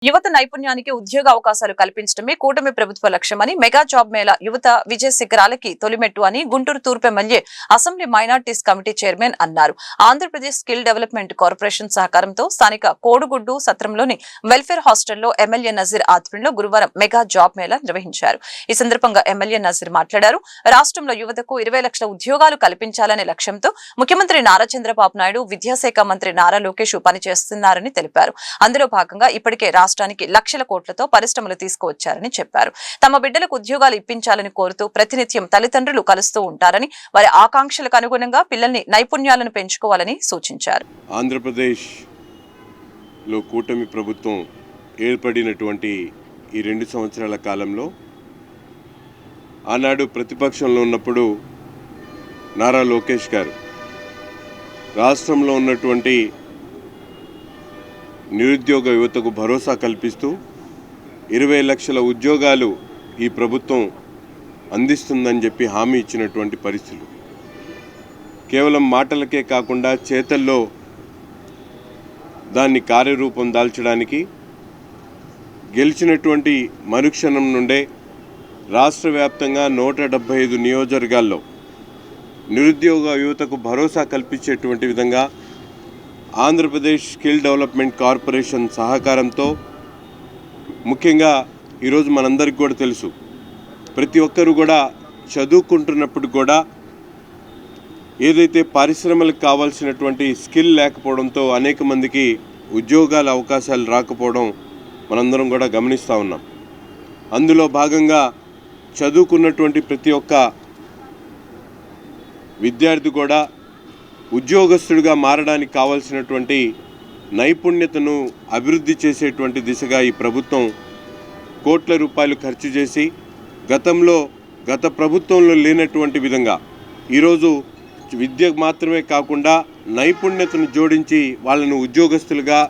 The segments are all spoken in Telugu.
యువత నైపుణ్యానికి ఉద్యోగ అవకాశాలు కల్పించడమే కూటమి ప్రభుత్వ లక్ష్యమని మెగా జాబ్ మేళా యువత విజయ శిఖరాలకి తొలిమెట్టు అని గుంటూరు తూర్పు MLA assembly minorities committee chairman అన్నారు. ఆంధ్రప్రదేశ్ స్కిల్ డెవలప్మెంట్ కార్పొరేషన్ సహకారంతో స్థానిక కోడుగుడ్డు సత్రంలోని వెల్ఫేర్ హాస్టల్లో ఎమ్మెల్యే నజీర్ ఆధ్వర్యంలో గురువారం మెగా జాబ్ మేళా నిర్వహించారు. ఈ సందర్భంగా ఎమ్మెల్యే నజీర్ మాట్లాడారు. రాష్ట్రంలో యువతకు 20 లక్షల ఉద్యోగాలు కల్పించాలనే లక్ష్యంతో ముఖ్యమంత్రి నారా చంద్రబాబు నాయుడు, విద్యాశాఖ మంత్రి నారా లోకేష్ పనిచేస్తున్నారని తెలిపారు. అందులో భాగంగా ఇప్పటికే రాష్ట్రానికి లక్షల కోట్లతో పరిశ్రమలు తీసుకువచ్చారని చెప్పారు. తమ బిడ్డలకు ఉద్యోగాలు ఇప్పించాలని కోరుతూ ప్రతినిత్యం తల్లిదండ్రులు కలుస్తూ ఉంటారని, వారి ఆకాంక్షలకు అనుగుణంగా పిల్లల్ని నైపుణ్యాలను పెంచుకోవాలని సూచించారు. ఆంధ్రప్రదేశ్ లో కూటమి ప్రభుత్వం ఏర్పడినటువంటి ఈ 2 సంవత్సరాల కాలంలో ఆనాడు ప్రతిపక్షంలో ఉన్నప్పుడు నారా లోకేష్ గారు రాష్ట్రంలో ఉన్నటువంటి నిరుద్యోగ యువతకు భరోసా కల్పిస్తూ 20 లక్షల ఉద్యోగాలు ఈ ప్రభుత్వం అందిస్తుందని చెప్పి హామీ ఇచ్చినటువంటి పరిస్థితులు కేవలం మాటలకే కాకుండా చేతల్లో దాన్ని కార్యరూపం దాల్చడానికి గెలిచినటువంటి మరుక్షణం నుండే రాష్ట్ర వ్యాప్తంగా 175 నియోజకవర్గాల్లో నిరుద్యోగ యువతకు భరోసా కల్పించేటువంటి విధంగా ఆంధ్రప్రదేశ్ స్కిల్ డెవలప్మెంట్ కార్పొరేషన్ సహకారంతో ముఖ్యంగా ఈరోజు మనందరికీ కూడా తెలుసు, ప్రతి ఒక్కరు కూడా చదువుకుంటున్నప్పుడు కూడా ఏదైతే పారిశ్రమలకు కావాల్సినటువంటి స్కిల్ లేకపోవడంతో అనేక మందికి ఉద్యోగాల అవకాశాలు రాకపోవడం మనందరం కూడా గమనిస్తూ ఉన్నాం. అందులో భాగంగా చదువుకున్నటువంటి ప్రతి ఒక్క విద్యార్థి కూడా ఉద్యోగస్తుడిగా మారడానికి కావాల్సినటువంటి నైపుణ్యతను అభివృద్ధి చేసేటువంటి దిశగా ఈ ప్రభుత్వం కోట్ల రూపాయలు ఖర్చు చేసి గత ప్రభుత్వంలో లేనటువంటి విధంగా ఈరోజు విద్య మాత్రమే కాకుండా నైపుణ్యతను జోడించి వాళ్ళను ఉద్యోగస్తులుగా,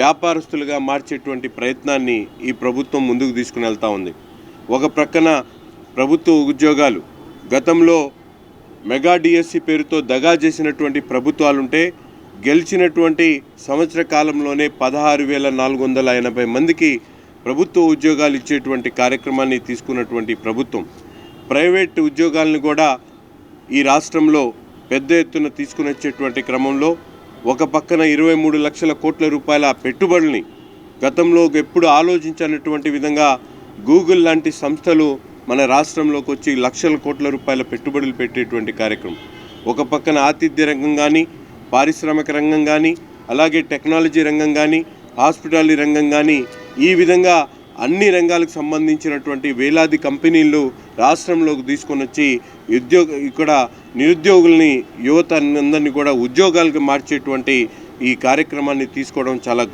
వ్యాపారస్తులుగా మార్చేటువంటి ప్రయత్నాన్ని ఈ ప్రభుత్వం ముందుకు తీసుకుని వెళ్తూ ఉంది. ఒక ప్రక్కన ప్రభుత్వ ఉద్యోగాలు గతంలో మెగా డిఎస్సి పేరుతో దగా చేసినటువంటి ప్రభుత్వాలుంటే గెలిచినటువంటి సంవత్సర కాలంలోనే 16,480 మందికి ప్రభుత్వ ఉద్యోగాలు ఇచ్చేటువంటి కార్యక్రమాన్ని తీసుకున్నటువంటి ప్రభుత్వం ప్రైవేట్ ఉద్యోగాలను కూడా ఈ రాష్ట్రంలో పెద్ద ఎత్తున తీసుకుని వచ్చేటువంటి క్రమంలో ఒక పక్కన 23 లక్షల కోట్ల రూపాయల పెట్టుబడుల్ని గతంలో ఎప్పుడు ఆలోచించినటువంటి విధంగా గూగుల్ లాంటి సంస్థలు మన రాష్ట్రంలోకి వచ్చి లక్షల కోట్ల రూపాయల పెట్టుబడులు పెట్టేటువంటి కార్యక్రమం, ఒక పక్కన ఆతిథ్య రంగం కానీ, పారిశ్రామిక రంగం కానీ, అలాగే టెక్నాలజీ రంగం కానీ, హాస్పిటాలిటీ రంగం కానీ, ఈ విధంగా అన్ని రంగాలకు సంబంధించినటువంటి వేలాది కంపెనీలు రాష్ట్రంలోకి తీసుకొని వచ్చి ఇక్కడ నిరుద్యోగుల్ని, యువత అందరినీ కూడా ఉద్యోగాలకు మార్చేటువంటి ఈ కార్యక్రమాన్ని తీసుకోవడం చాలా